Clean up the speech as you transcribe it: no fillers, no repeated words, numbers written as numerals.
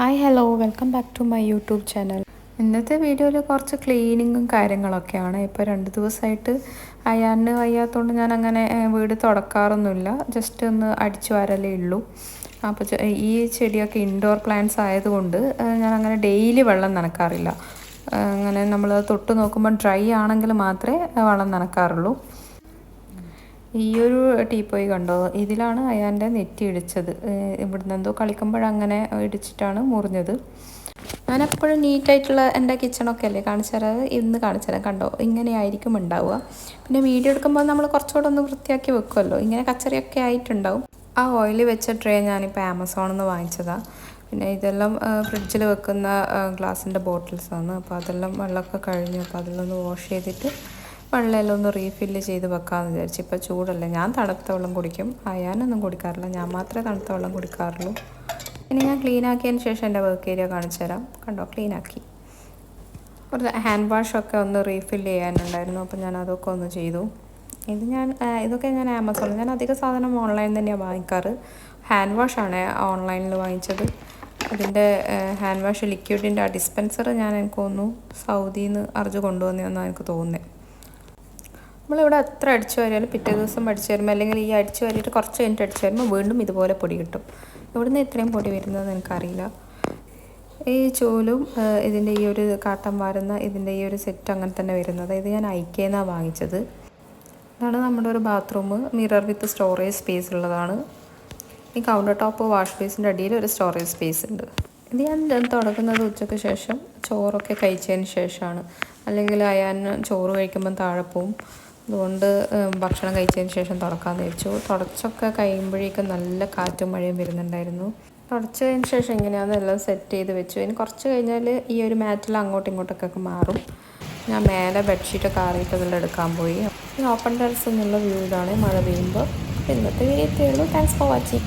Hi hello welcome back to my YouTube channel. ഇന്നത്തെ വീഡിയോയിൽ കുറച്ച് ക്ലീനിങ്ങും കാര്യങ്ങളൊക്കെയാണ്. ഇപ്പോൾ 2 ദിവസമായിട്ട് അയാന് വയ്യാത്തതുകൊണ്ട് ഞാൻ അങ്ങനെ വീട് തുടക്കാറൊന്നുമില്ല, ജസ്റ്റ് ഒന്ന് അടിച്ചു വാരലേ ഉള്ളൂ. അപ്പോൾ ഈ ചെടിയൊക്കെ ഇൻഡോർ പ്ലാന്റ്സ് ആയതുകൊണ്ട് ഞാൻ അങ്ങനെ ഡെയിലി വെള്ളം നനക്കാറില്ല. അങ്ങനെ നമ്മൾ തൊട്ട് നോക്കുമ്പോൾ ഡ്രൈ ആണെങ്കിൽ മാത്രമേ വെള്ളം നനക്കാറുള്ളൂ. ഈ ഒരു ടീപ്പോയി കണ്ടോ, ഇതിലാണ് അയാൻ്റെ നെറ്റി ഇടിച്ചത്. ഇവിടുന്ന് എന്തോ കളിക്കുമ്പോഴങ്ങനെ ഇടിച്ചിട്ടാണ് മുറിഞ്ഞത്. ഞാനെപ്പോഴും നീറ്റായിട്ടുള്ള എൻ്റെ കിച്ചണൊക്കെ അല്ലേ കാണിച്ചു തരാറ്, ഇന്ന് കാണിച്ചു തരാം. കണ്ടോ, ഇങ്ങനെയായിരിക്കും ഉണ്ടാവുക. പിന്നെ വീഡിയോ എടുക്കുമ്പോൾ നമ്മൾ കുറച്ചുകൂടെ ഒന്ന് വൃത്തിയാക്കി വെക്കുമല്ലോ, ഇങ്ങനെ കച്ചറിയൊക്കെ ആയിട്ടുണ്ടാവും. ആ ഓയിൽ വെച്ച ട്രേ ഞാനിപ്പോൾ ആമസോണിൽ നിന്ന് വാങ്ങിച്ചതാണ്. പിന്നെ ഇതെല്ലാം ഫ്രിഡ്ജിൽ വെക്കുന്ന ഗ്ലാസിൻ്റെ ബോട്ടിൽസാണ്. അപ്പോൾ അതെല്ലാം വെള്ളമൊക്കെ കഴിഞ്ഞു. അപ്പോൾ അതെല്ലാം ഒന്ന് വാഷ് ചെയ്തിട്ട് വെള്ളമെല്ലാം ഒന്ന് റീഫില്ല് ചെയ്ത് വെക്കാമെന്ന് വിചാരിച്ചു. ഇപ്പോൾ ചൂടല്ലേ, ഞാൻ തണുത്ത വെള്ളം കുടിക്കും, അയാനൊന്നും കുടിക്കാറില്ല, ഞാൻ മാത്രമേ തണുത്ത വെള്ളം കുടിക്കാറുള്ളൂ. ഇനി ഞാൻ ക്ലീൻ ആക്കിയതിന് ശേഷം എൻ്റെ വർക്ക് ഏരിയ കാണിച്ചു തരാം. കണ്ടോ, ക്ലീനാക്കി. ഒരു ഹാൻഡ് വാഷൊക്കെ ഒന്ന് റീഫില്ല് ചെയ്യാനുണ്ടായിരുന്നു, അപ്പോൾ ഞാൻ അതൊക്കെ ഒന്ന് ചെയ്തു. ഇതൊക്കെ ഞാൻ ആമസോണിൽ, ഞാൻ അധിക സാധനം ഓൺലൈനിൽ തന്നെയാണ് വാങ്ങിക്കാറ്. ഹാൻഡ് വാഷാണ് ഓൺലൈനിൽ വാങ്ങിച്ചത്. അതിൻ്റെ ഹാൻഡ് വാഷ് ലിക്വിഡിൻ്റെ ആ ഡിസ്പെൻസർ എനിക്ക് തോന്നുന്നു സൗദിയിൽ നിന്ന് അർജ് കൊണ്ടുവന്നതെന്നാണ് എനിക്ക് തോന്നുന്നത്. നമ്മളിവിടെ എത്ര അടിച്ചു വാരിയാലും പിറ്റേ ദിവസം അടിച്ചു വരുമ്പോൾ, അല്ലെങ്കിൽ ഈ അടിച്ചു വാരിയിട്ട് കുറച്ച് കഴിഞ്ഞിട്ട് അടിച്ചു വരുമ്പോൾ വീണ്ടും ഇതുപോലെ പൊടി കിട്ടും. ഇവിടുന്ന് ഇത്രയും പൊടി വരുന്നതെന്ന് എനിക്കറിയില്ല. ഈ ചൂലും ഇതിൻ്റെ ഈ ഒരു കാട്ടം വാരുന്ന ഇതിൻ്റെ ഈ ഒരു സെറ്റ് അങ്ങനെ തന്നെ വരുന്നത്. ഇത് ഞാൻ ഐക്കേന്നാണ് വാങ്ങിച്ചത്. ഇതാണ് നമ്മുടെ ഒരു ബാത്റൂം, മിറർ വിത്ത് സ്റ്റോറേജ് സ്പേസ് ഉള്ളതാണ്. ഈ കൗണ്ടർ ടോപ്പ് വാഷ് ബേസിൻ്റെ അടിയിൽ ഒരു സ്റ്റോറേജ് സ്പേസ് ഉണ്ട്. ഇത് ഞാൻ തുടങ്ങുന്നത് ഉച്ചയ്ക്ക് ശേഷം ചോറൊക്കെ കഴിച്ചതിന് ശേഷമാണ്. അല്ലെങ്കിൽ ചോറ് കഴിക്കുമ്പം താഴെ പോവും. അതുകൊണ്ട് ഭക്ഷണം കഴിച്ചതിന് ശേഷം തുടക്കാമെന്ന് വെച്ചു. തുടച്ചൊക്കെ കഴിയുമ്പോഴേക്കും നല്ല കാറ്റും മഴയും വരുന്നുണ്ടായിരുന്നു. തുടച്ചതിന് ശേഷം ഇങ്ങനെയാണ് എല്ലാം സെറ്റ് ചെയ്ത് വെച്ചു. ഇനി കുറച്ച് കഴിഞ്ഞാൽ ഈ ഒരു മാറ്റിൽ അങ്ങോട്ടും ഇങ്ങോട്ടൊക്കെ മാറും. ഞാൻ മേലെ ബെഡ്ഷീറ്റൊക്കെ ആറിയിട്ട് അതെല്ലാം എടുക്കാൻ പോയി. ഓപ്പൺ ടെറസ് എന്നുള്ള വ്യൂ ഇതാണ് മഴ പെയ്യുമ്പോൾ. ഇന്നത്തെ വീഡിയോ ഇത്രയേ ഉള്ളൂ. Thanks for watching.